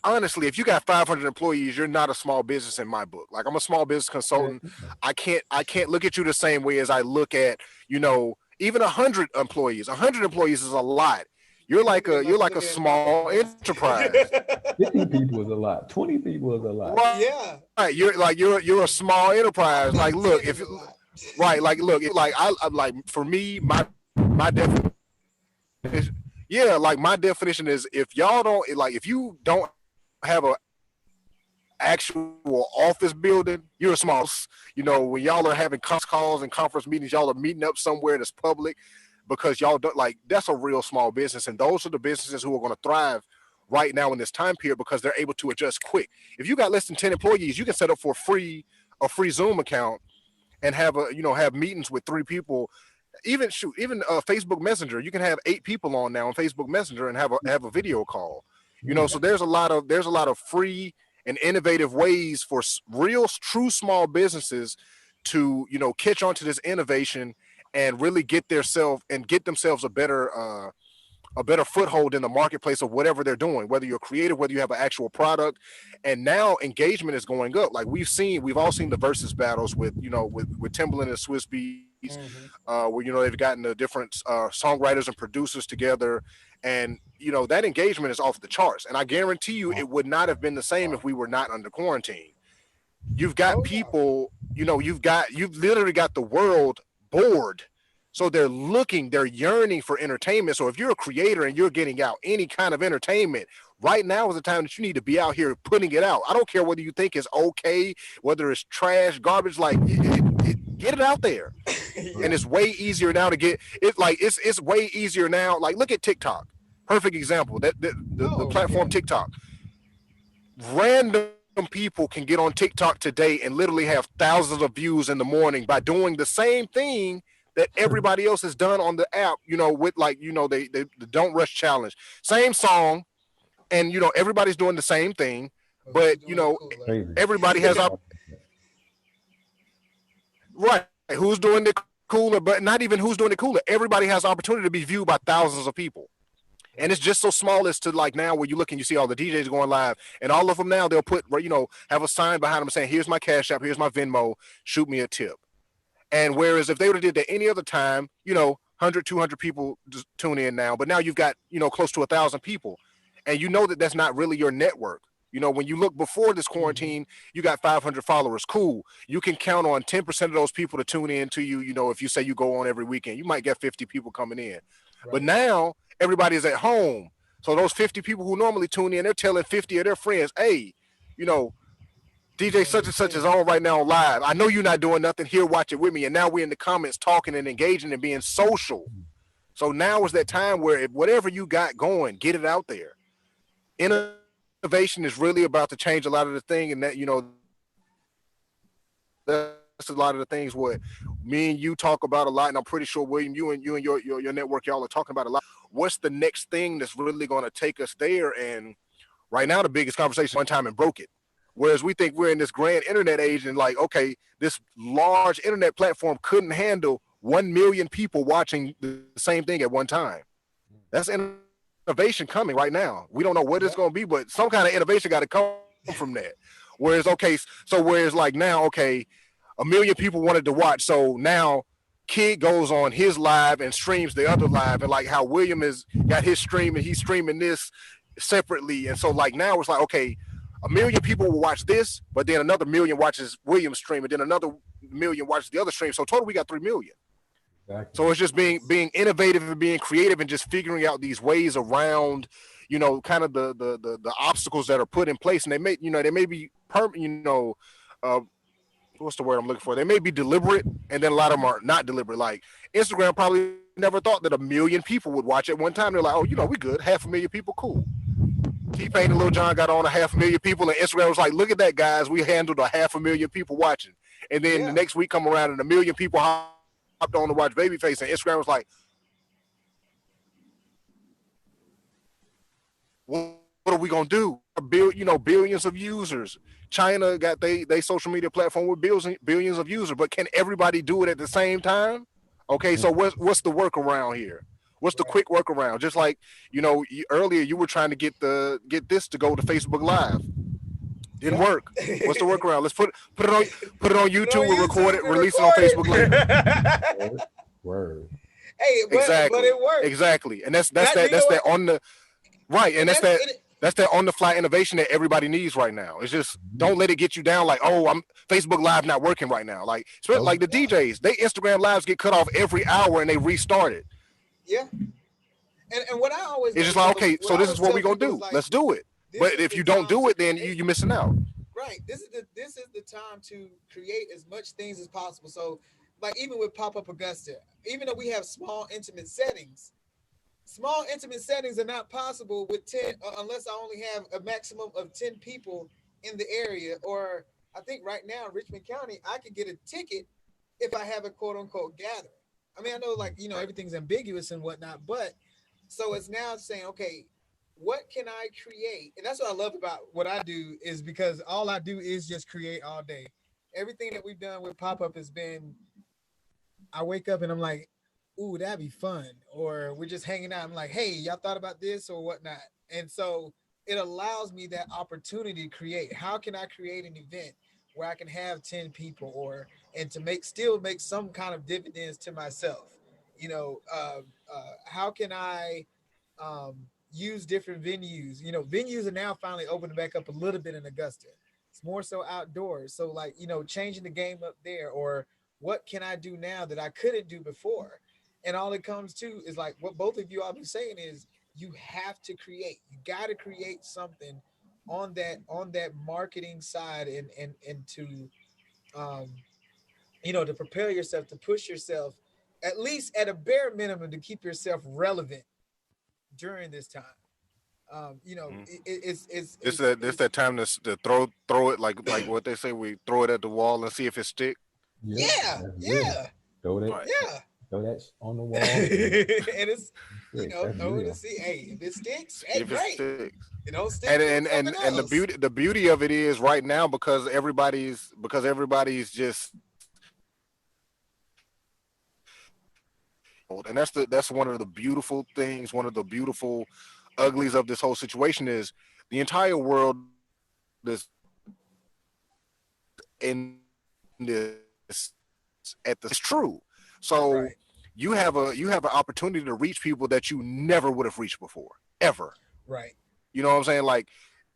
honestly, if you got 500 employees, you're not a small business in my book. Like, I'm a small business Yeah. consultant. I can't look at you the same way as I look at even 100 employees. 100 employees is a lot. You need to get my you're like a affiliate drop small on this. enterprise. 50 people is a lot. 20 people is a lot. Yeah, Right. You're a small enterprise. Like, look, 10 if is a lot. right, like, look, like I'm like, for me, my definition, yeah, like my definition is, if y'all don't, like, if you don't have a actual office building, you're a small. You know, when y'all are having calls and conference meetings, y'all are meeting up somewhere that's public, because y'all don't, like, that's a real small business, and those are the businesses who are going to thrive right now in this time period, because they're able to adjust quick. If you got less than 10 employees, you can set up for a free Zoom account and have have meetings with 3 people. Even Facebook Messenger, you can have 8 people on now on Facebook Messenger and have a video call. So there's a lot of free and innovative ways for real true small businesses to catch on to this innovation and really get themselves a better foothold in the marketplace of whatever they're doing, whether you're creative, whether you have an actual product. And now engagement is going up. Like, we've all seen the versus battles with Timbaland and Swiss Beats, Hmm. where they've gotten the different songwriters and producers together, and that engagement is off the charts. And I guarantee you, it would not have been the same if we were not under quarantine. You've got Oh yeah. people, you've literally got the world bored. So they're yearning for entertainment. So if you're a creator and you're getting out any kind of entertainment, right now is the time that you need to be out here putting it out. I don't care whether you think it's okay, whether it's trash, garbage, like, get it out there. Yeah. And it's way easier now to get it. Like, it's way easier now. Like, look at TikTok. Perfect example. The Oh platform yeah. TikTok. Random people can get on TikTok today and literally have thousands of views in the morning by doing the same thing that everybody else has done on the app, with, like, the Don't Rush challenge. Same song, and everybody's doing the same thing, But who's but doing it cooler? Crazy. everybody has right. Who's doing it cooler, but not even who's doing it cooler. Everybody has opportunity to be viewed by thousands of people. And it's just so small as to, like, now where you look and you see all the DJs going live, and all of them now, they'll put, have a sign behind them saying, here's my Cash App, here's my Venmo, shoot me a tip. And whereas if they would have did that any other time, 100, 200 people just tune in now, but now you've got, close to 1,000 people, and that's not really your network. When you look before this Hmm. quarantine, you got 500 followers. Cool. You can count on 10% of those people to tune in to you. If you say you go on every weekend, you might get 50 people coming in. But Right. now everybody's at home. So those 50 people who normally tune in, they're telling 50 of their friends, hey, you know, I'm DJ doing such and this such is thing. on right now live. I know you're not doing nothing here. Watch it with me. And now we're in the comments talking and engaging and being social. So now is that time where, if whatever you got going, get it out there. Yep. Innovation is really about to change a lot of the thing, and that's a lot of the things what me and you talk about a lot, and I'm pretty sure William, you and your network, y'all are talking about a lot. What's the next thing that's really going to take us there? And right now, the biggest conversation one time and broke it. Whereas we think we're in this grand internet age, and like, okay, this large internet platform couldn't handle 1 million people watching the same thing at one time. That's innovation coming right now. We don't know what it's Yep. going to be, but some kind of innovation got to come from that. Whereas like now, okay, 1 million people wanted to watch, so now Kid goes on his live and streams the other live, and like how William has got his stream and he's streaming this separately, and so like now it's like, okay, 1 million people will watch this, but then another million watches William's stream, and then another million watches the other stream. So total, we got 3 million. Exactly. So it's just Yes. being innovative and being creative and just figuring out these ways around, kind of the obstacles that are put in place, and they may be uh, what's the word I'm looking for? They may be deliberate, and then a lot of them are not deliberate. Like Instagram probably never thought that 1 million people would watch at one time. They're like, oh, we good, 500,000 people, cool. T-Pain and Lil Jon got on 500,000 people, and Instagram was like, look at that, guys, we handled 500,000 people watching. And then the Yeah. next week come around and 1 million people hopped on to watch Babyface, and Instagram was like, what are we gonna do? Billions of users. China got they social media platform with billions of users, but can everybody do it at the same time? Okay, so what's the workaround here? What's the Right. quick workaround? Just like earlier, you were trying to get this to go to Facebook Live. Didn't Yep. work. What's the workaround? Let's put it on Put it on YouTube and record YouTube it, and release it on record Facebook later. it. Word. Word. Hey, but Exactly. it worked. Exactly. And And I, you know that's what? that on the right. And And that's that on the fly innovation that everybody needs right now. It's just Mhm. don't let it get you down like, oh, I'm Facebook Live not working right now. Like Oh, the yeah, DJs, they Instagram lives get cut off every hour and they restart it. yeah. And what I always, It's just like, brother, okay, what so I this is always what tell we gonna people is do. like, Let's do it. this But is if the you don't time do to it, then create. you're missing out. Right. This is the time to create as much things as possible. So, like even with Pop Up Augusta, even though we have small intimate settings are not possible with 10 unless I only have a maximum of 10 people in the area. Or I think right now in Richmond County, I could get a ticket if I have a quote unquote gathering. I mean, I know like Right. everything's ambiguous and whatnot, but so it's now saying, okay, what can I create? And that's what I love about what I do is because all I do is just create all day. Everything that we've done with pop up has been I wake up and I'm like, ooh, that'd be fun. Or we're just hanging out. I'm like, hey, y'all thought about this or whatnot. And so it allows me that opportunity to create. How can I create an event where I can have 10 people or and to make some kind of dividends to myself? How can I use different venues? Venues are now finally opening back up a little bit in Augusta. It's more so outdoors. So like, changing the game up there or what can I do now that I couldn't do before? And all it comes to is like what both of you all been saying is you have to create. You got to create something on that marketing side and to um to prepare yourself to push yourself at least at a bare minimum to keep yourself relevant during this time. Mhm. This It's that time to throw it like what they say, we throw it at the wall and see if it stick. yeah, yeah, that's real. yeah, Throw that, Right. yeah. throw that on the And wall, and it's that's throw it and real. see. Hey, if it sticks, See hey, if it great. sticks. It don't And stick, and then and something and else. the beauty of it is right now because everybody's just and that's one of the beautiful things, one of the beautiful uglies of this whole situation is the entire world is in this at the it's true. So Right, you have an opportunity to reach people that you never would have reached before ever. right, You know what I'm saying? Like,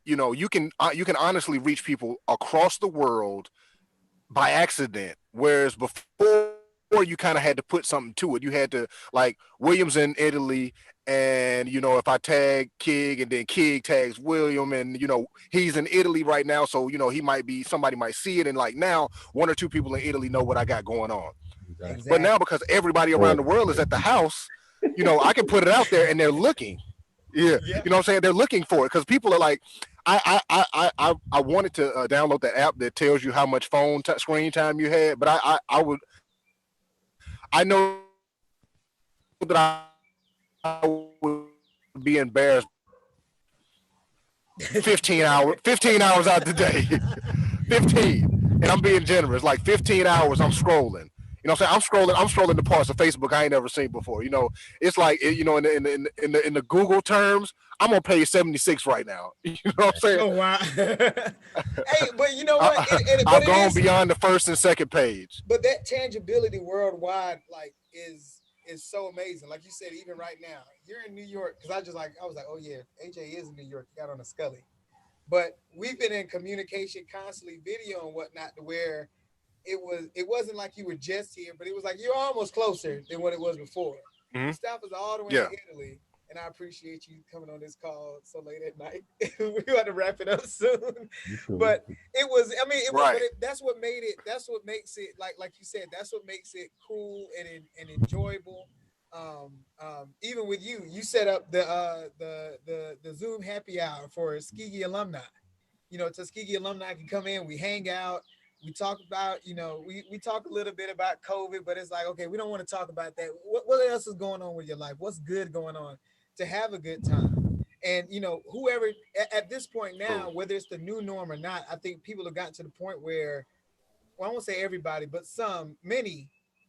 you can honestly reach people across the world by accident, whereas before you kind of had to put something to it. You had to like Williams in Italy, and if I tag Kig and then Kig tags William, and he's in Italy right now, so he might be somebody might see it, and like now one or two people in Italy know what I got going on. Exactly. But now exactly. because everybody around the Or world is at the house, I can put it out there and they're looking. Yeah, Yeah, you know what I'm saying? They're looking for it because people are like, I wanted to download that app that tells you how much screen time you had, but I know that I would be embarrassed 15 hours out the day. 15. And I'm being generous. Like 15 hours I'm scrolling. You know what I'm saying? I'm scrolling the parts of Facebook I ain't never seen before. It's like in the Google terms, I'm on page 76 right now. You know what I'm saying? oh wow. Hey, but you know what? But I've it gone is. beyond the first and second page. But that tangibility worldwide, like, is so amazing. Like you said, even right now, you're in New York. Because I was like, oh yeah, AJ is in New York. He got on a Scully. But we've been in communication constantly, video and whatnot, to where it wasn't like you were just here, but it was like you're almost closer than what it was before. Mm-hmm. Mustafa's all the way in Yeah. Italy, and I appreciate you coming on this call so late at night. We got to wrap it up soon, you cool. but it was. I mean, it was. But Right. that's what made it. That's what makes it like you said. That's what makes it cool and enjoyable. Even with you set up the Zoom happy hour for Tuskegee alumni. Tuskegee alumni can come in. We hang out. We talk about, we talk a little bit about COVID, but it's like, okay, we don't want to talk about that. What else is going on with your life? What's good going on to have a good time? And, whoever at this point now, True. whether it's the new norm or not, I think people have gotten to the point where, well, I won't say everybody, but many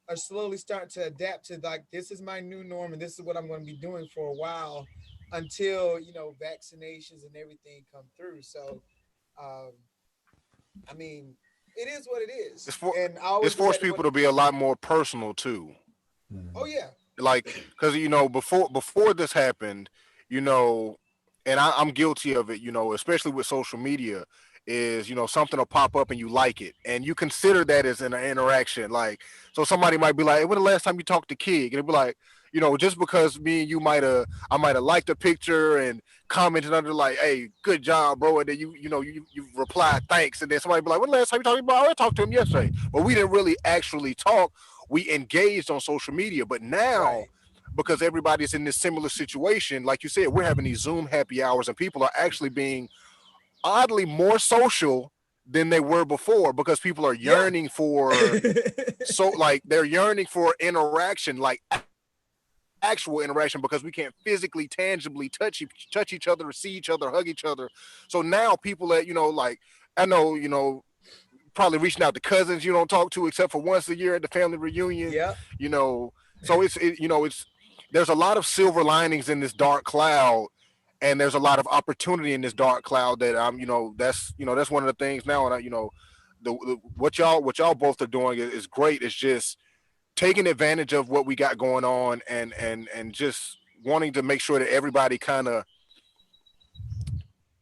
are slowly starting to adapt to like, this is my new norm and this is what I'm going to be doing for a while until, vaccinations and everything come through. So, um, I mean, it is what it is. It's for And I it's always look forced at it. people to be a lot more personal too. Oh Mhm. yeah, like, because before this happened, you know, and I'm guilty of it, especially with social media, is something will pop up and you like it, and you consider that as an interaction. Like, so somebody might be like, hey, when the last time you talked to Kid? And it'd be like, just because me and you I might have liked a picture and commented under like, hey, good job, bro, and then you reply thanks, and then somebody be like, when the last time you talked about? I talked to him yesterday, but we didn't really actually talk. We engaged on social media, but now Right. because everybody's in this similar situation, like you said, we're having these Zoom happy hours, and people are actually being oddly more social than they were before because people are Yeah. yearning for like they're yearning for interaction, like actual interaction, because we can't physically tangibly touch each other, see each other, hug each other. So now people that like, I know, probably reaching out to cousins you don't talk to except for once a year at the family reunion, Yeah. you know. So it's there's a lot of silver linings in this dark cloud, and there's a lot of opportunity in this dark cloud that that's one of the things now. And what y'all both are doing is great. It's just taking advantage of what we got going on, and just wanting to make sure that everybody kind of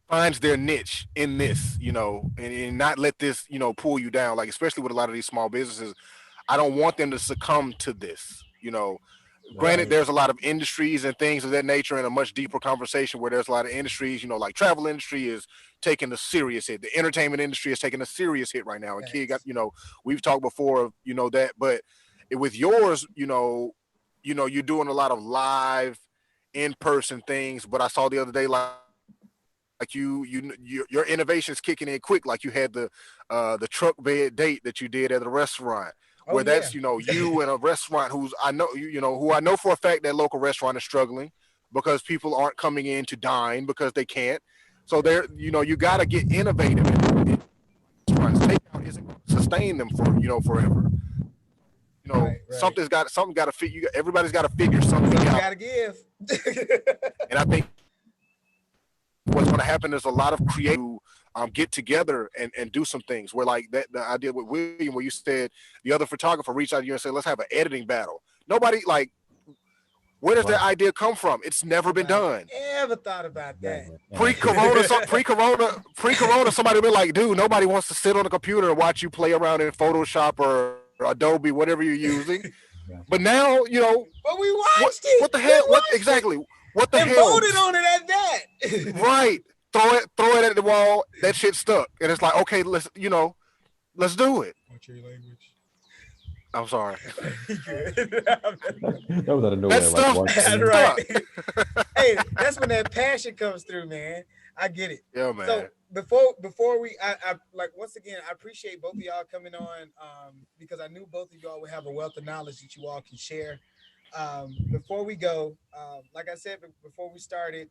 finds their niche in this, and not let this, pull you down. Like, especially with a lot of these small businesses, I don't want them to succumb to this. Granted, Right. Right. there's a lot of industries and things of that nature, and a much deeper conversation where there's a lot of industries, like travel industry is taking a serious hit. The entertainment industry is taking a serious hit right now. And Kid got, Thanks. we've talked before of, that, but with yours, you're doing a lot of live in-person things. But I saw the other day, like your innovations kicking in quick. Like you had the truck bed date that you did at a restaurant, Oh where yeah. that's you in a restaurant who's I know who I know for a fact that local restaurant is struggling because people aren't coming in to dine because they can't. So Right. there, you got to get innovative in restaurants. Takeout isn't going to sustain them for forever. Right. Right. Something got to figure. Everybody's got to figure something Something out. got to give. And I think what's going to happen is a lot of creators get together and do some things where, like, that the idea with William, where you said the other photographer reached out to you and said, let's have an editing battle. Nobody, like, where does that Right. idea come from? It's never been Nobody done. ever thought about that. Exactly. And I think Pre-corona, pre-corona, somebody would be like, dude, nobody wants to sit on a computer and watch you play around in Photoshop or Adobe, whatever you're using. But exactly. now, But we what watched what it. the We hell? What watched it exactly? What the and hell? voted on it at that. Right. Throw it at the wall. That shit stuck. And it's like, okay, let's do it. What's your language? I'm sorry. Good. That was out of That nowhere. Like stuff one Right. stuck. Hey, that's when that passion comes through, man. I get it. Yeah, So man. before I like, once again, I appreciate both of y'all coming on, because I knew both of y'all would have a wealth of knowledge that you all can share. Before we go, like I said before we started,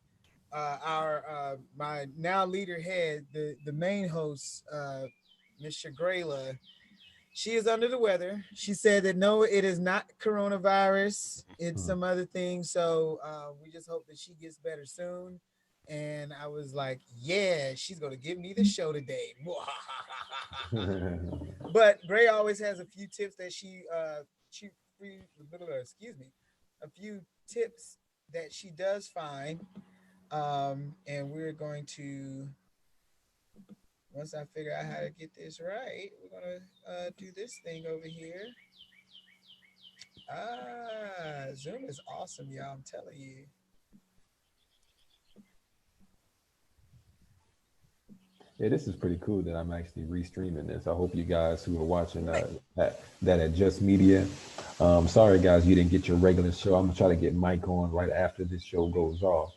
our my now leader head, the main host, Miss Shagrayla, she is under the weather. She said that no, it is not coronavirus. It's Hmm. some other thing. So we just hope that she gets better soon. And I was like, yeah, she's gonna give me the show today. But Gray always has a few tips that she excuse me, a few tips that she does find. And we're going to, once I figure out how to get this right, we're gonna do this thing over here. Zoom is awesome, y'all. I'm telling you. Yeah, this is pretty cool that I'm actually restreaming this. I hope you guys who are watching Right. that at Just Media. Sorry guys, you didn't get your regular show. I'm gonna try to get Mike on right after this show goes off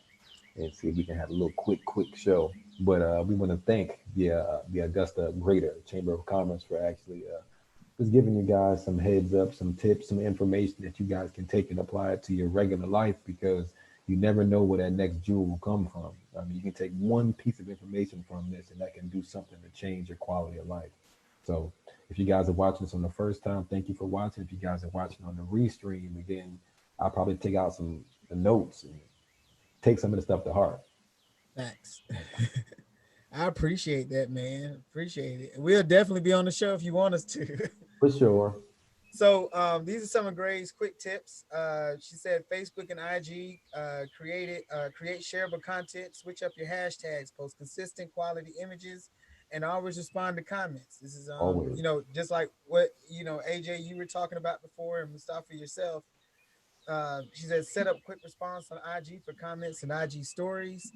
and see if we can have a little quick show. But we want to thank the Augusta Greater Chamber of Commerce for actually just giving you guys some heads up, some tips, some information that you guys can take and apply it to your regular life because you never know where that next jewel will come from. I mean, you can take one piece of information from this and that can do something to change your quality of life. So if you guys are watching this on the first time, thank you for watching. If you guys are watching on the restream again, I'll probably take out some the notes and take some of the stuff to heart. Thanks. I appreciate that, man. Appreciate it. We'll definitely be on the show if you want us to. For sure. So these are some of Gray's quick tips. She said Facebook and IG create shareable content, switch up your hashtags, post consistent quality images, and always respond to comments. This is Always. just like what AJ you were talking about before, and Mustafa yourself. She says set up quick response on IG for comments and IG stories.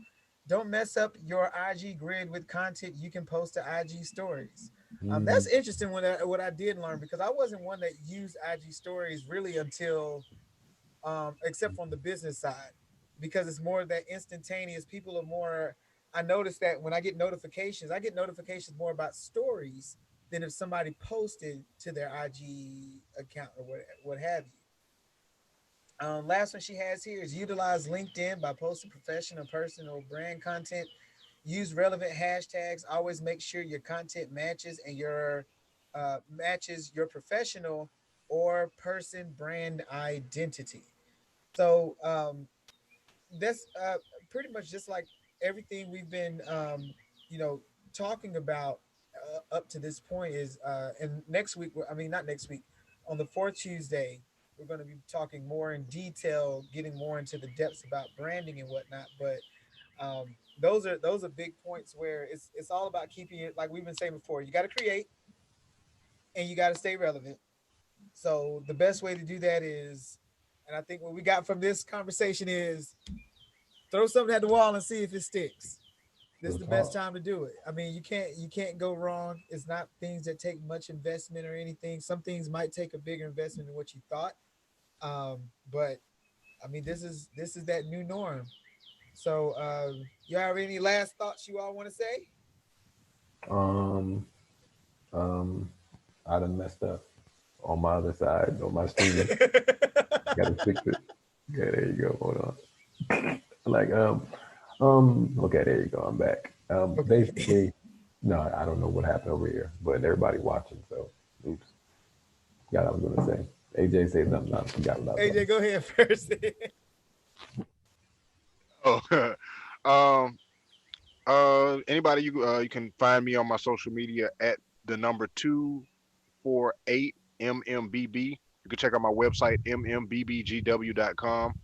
Don't mess up your IG grid with content you can post to IG stories. That's Mm, interesting what I did learn because I wasn't one that used IG stories really until except from the business side because it's more that instantaneous. People are more. I noticed that when I get notifications more about stories than if somebody posted to their IG account or what have you. Last one she has here is utilize LinkedIn by posting professional, personal brand content. Use relevant hashtags. Always make sure your content matches your professional or person brand identity. So that's pretty much just like everything we've been you know talking about up to this point is and next week I mean not next week on the fourth Tuesday we're going to be talking more in detail, getting more into the depths about branding and whatnot. But those are big points where it's all about keeping it like we've been saying before. You got to create and you got to stay relevant. So the best way to do that is, and I think what we got from this conversation is throw something at the wall and see if it sticks. This is real the best talk. time to do it. I mean, you can't go wrong. It's not things that take much investment or anything. Some things might take a bigger investment than what you thought. But I mean, this is that new norm. So, you have any last thoughts you all want to say? Um, um, I done messed up on my other side, on my streaming. Gotta fix it. Yeah, there you go. Hold on. Like, okay, there you go. I'm back. Okay. Basically, no, I don't know what happened over here, but everybody watching, so oops. Got what I was gonna say. AJ say something. I forgot what I was AJ, gonna go ahead first. Oh, um, anybody you can find me on my social media at the number 248 MMBB. You can check out my website mmbbgw.com.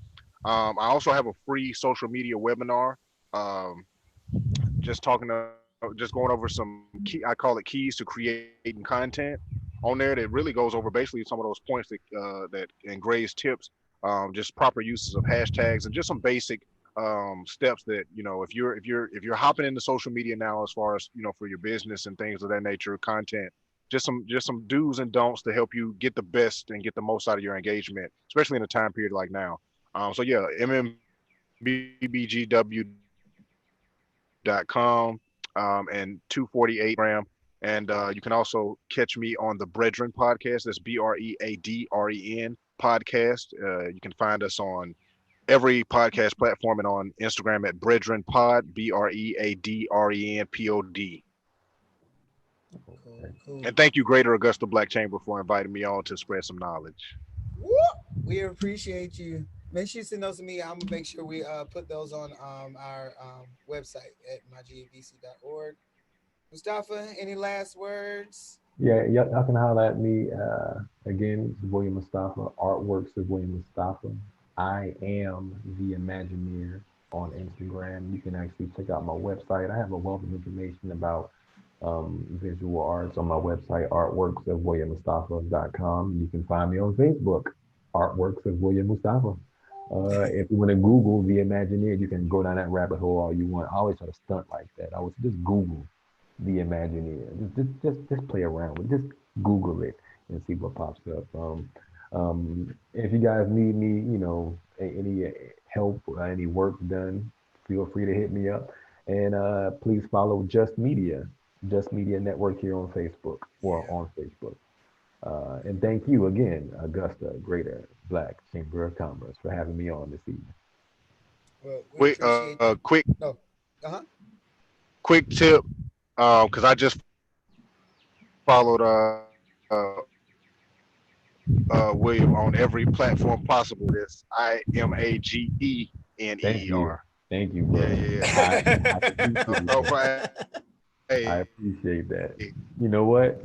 I also have a free social media webinar. Um, just going over some key. I call it keys to creating content on there. That really goes over basically some of those points that and Gray's tips. Just proper uses of hashtags and just some basic steps that if you're hopping into social media now as far as for your business and things of that nature, content. Just some do's and don'ts to help you get the best and get the most out of your engagement, especially in a time period like now. So yeah, mmbbgw.com and 248 Instagram. And you can also catch me on the Brethren podcast. That's BREADREN podcast. You can find us on every podcast platform and on Instagram at Brethren Pod, BREADRENPOD. Cool, cool. And thank you, Greater Augusta Black Chamber, for inviting me on to spread some knowledge. Woo! We appreciate you. Make sure you send those to me. I'm gonna make sure we put those on our website at mygabc.org. Mustafa, any last words? Yeah, y'all can holler at me. Again, it's William Mustafa. Artworks of William Mustafa. I am the Imagineer on Instagram. You can actually check out my website. I have a wealth of information about visual arts on my website, artworksofwilliammustafa.com. You can find me on Facebook, Artworks of William Mustafa. If you want to Google the Imagineer, you can go down that rabbit hole all you want. I always try to stunt like that. I was just Google the Imagineer. Just play around with it. Just Google it and see what pops up. If you guys need me, any help or any work done, feel free to hit me up. And please follow Just Media Network here on Facebook or Yeah. on Facebook. And thank you again, Augusta Greater Black Chamber of Commerce, for having me on this evening. Well, we Quick, appreciate you. quick, No. Uh huh. quick tip, because I just followed William on every platform possible. This Thank you. IMAGENER. Thank you, Yeah, bro. yeah, I yeah. appreciate No, that. hey, I appreciate that. You know what?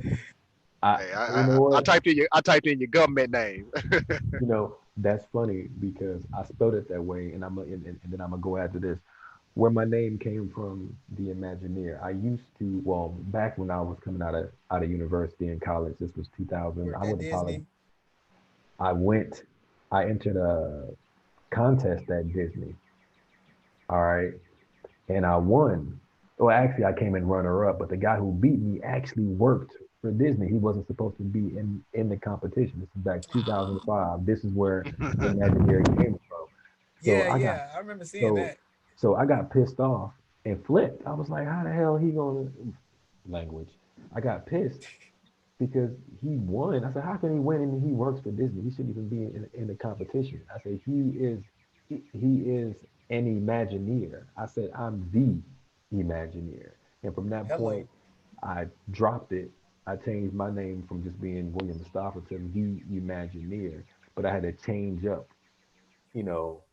Hey, you know what? I typed in your government name. You know, that's funny because I spelled it that way, and and then I'm gonna go after this. Where my name came from, the Imagineer. I used to, well, back when I was coming out of university and college. This was 2000. I Worked at went to college. Disney. I went. I entered a contest at Disney. All right, and I won. Well, actually, I came in runner up, but the guy who beat me actually worked for Disney. He wasn't supposed to be in the competition. This is back 2005. This is where the Imagineering came from. So Yeah, I got yeah, I remember seeing so that. so I got pissed off and flipped. I was like, how the hell he gonna language? I got pissed because he won. I said, how can he win and he works for Disney? He shouldn't even be in the competition. I said, he is an Imagineer. I said, I'm the Imagineer. And from that Hello. point, I dropped it. I changed my name from just being William Mustafa to the Imagineer. But I had to change up, you know,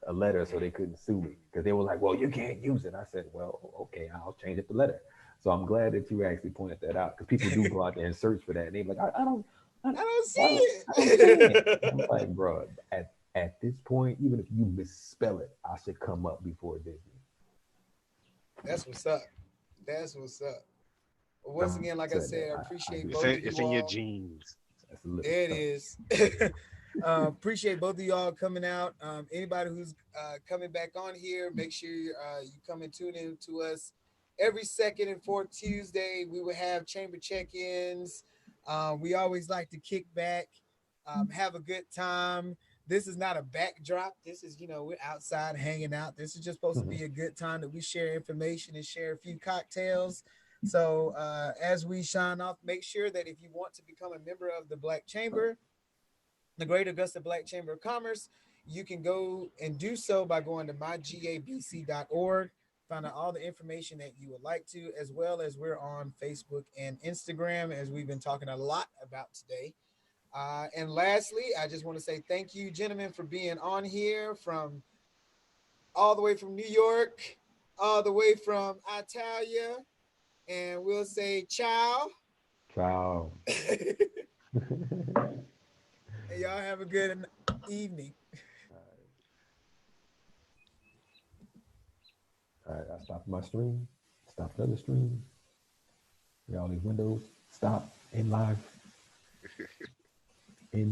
a letter so they couldn't sue me because they were like, well, you can't use it. I said, well, okay, I'll change it the letter. So I'm glad that you actually pointed that out because people do go out there and search for that. And they're like, I, I don't why, see I don't see it. it. I'm like, bro, at this point, even if you misspell it, I should come up before Disney. That's what's up. That's what's up. Well, once I'm again, like I saying that said, I I appreciate do both of It's you in your all. genes. that's a little There it something. is. Appreciate both of y'all coming out. Anybody who's coming back on here, make sure you come and tune in to us every second and fourth Tuesday. We will have chamber check-ins. We always like to kick back, have a good time. This is not a backdrop. This is, we're outside hanging out. This is just supposed to be a good time that we share information and share a few cocktails. So as we shine off, make sure that if you want to become a member of the Black Chamber, the Great Augusta Black Chamber of Commerce, you can go and do so by going to mygabc.org, find out all the information that you would like to, as well as we're on Facebook and Instagram, as we've been talking a lot about today. And lastly, I just want to say thank you, gentlemen, for being on here from all the way from New York, all the way from Italia, and we'll say ciao. Ciao. And y'all have a good evening. All right, I stopped my stream. Stop the other stream. All these windows. Stop in live.